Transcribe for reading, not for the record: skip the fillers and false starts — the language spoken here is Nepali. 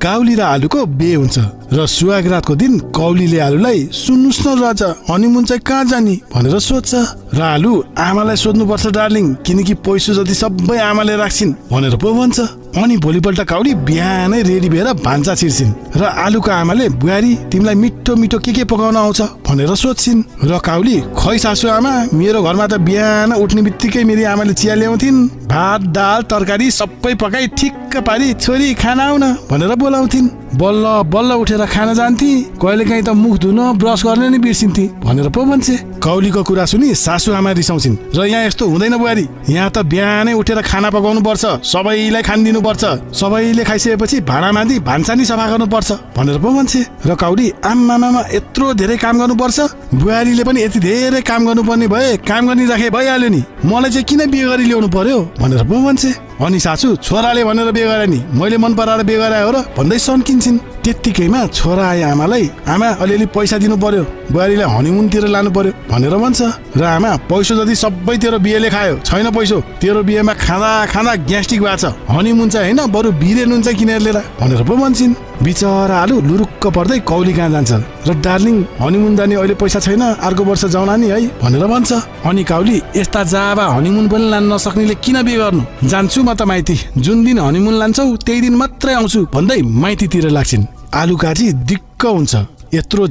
काउली र आलुको बिहे हुन्छ र सुहागरातको दिन काउलीले आलुलाई सुन्नुस् न राजा हनीमुन चाहिँ कहाँ जाने भनेर सोध्छ र आलु आमालाई सोध्नुपर्छ डार्लिङ किनकि पैसो जति सबै आमाले राख्छिन् भनेर पो भन्छ। अनि भोलिपल्ट काउली बिहानै रेडी भएर भान्सा छिर्छिन् र आलुको आमाले बुहारी तिमीलाई मिठो मिठो के पकाउन आउँछ भनेर सोध्छिन् र काउली खै सासु आमा मेरो घरमा त बिहान उठ्ने बित्तिकै मेरी आमाले चिया ल्याउँथिन् भात दाल तरकारी सबै पकाई ठिक्क पारी छोरी खाना आउन भनेर बोलाउँथिन्। बल्ल बल्ल उठेर खाना जान्थे कहिलेकाहीँ त मुख धुन ब्रस गर्ने नि बिर्सिन्थे भनेर पो भन्छे। काउलीको कुरा सुनि सासु आमा रिसाउँछिन् र यहाँ यस्तो हुँदैन बुहारी यहाँ त बिहानै उठेर खाना पकाउनु पर्छ सबैलाई खानिदिनु पर्छ सबैले खाइसकेपछि भाँडा मान्दी भान्सा नि सफा गर्नु पर्छ भनेर पो भन्छे। र काउली आम्मामा यत्रो धेरै काम गर्नु पर्छ बुहारीले पनि यति धेरै काम गर्नुपर्ने भए काम गर्ने राखे भइहाल्यो नि मलाई चाहिँ किन बिहे गरी ल्याउनु पर्यो भनेर पो भन्छे। अनि सासु छोराले भनेर बिहे गरे नि मैले मन पराएर बिहे गराए हो र भन्दै सन्किन्छन्। त्यत्तिकैमा छोरा आए आमालाई आमा अलिअलि पैसा दिनु पर्यो बुहारीलाई हनीमुनतिर लानु पर्यो भनेर भन्छ र आमा पैसो जति सबै तेरो बिहेले खायो छैन पैसो तेरो बिहेमा खाँदा खाँदा ग्यास्ट्रिक भएको छ हनीमुन चाहिँ होइन बरु बिरे नुन चाहिँ किनेर लिएर भनेर पो भन्छन्। बिचरा आलु लुरुक्क पर्दै काउली कहाँ जान्छ र डार्लिङ हनीमुन जाने अहिले पैसा छैन अर्को वर्ष जाउला नि है भनेर भन्छ। अनि काउली यस्ता जाबा हनीमुन पनि लान नसक्नेले किन बिहे गर्नु जान्छु म त माइती जुन दिन हनीमुन लान्छौ त्यही दिन मात्रै आउँछु भन्दै माइतीतिर लाग्छिन्। आलु काजी दिक्क हुन्छ यत्रो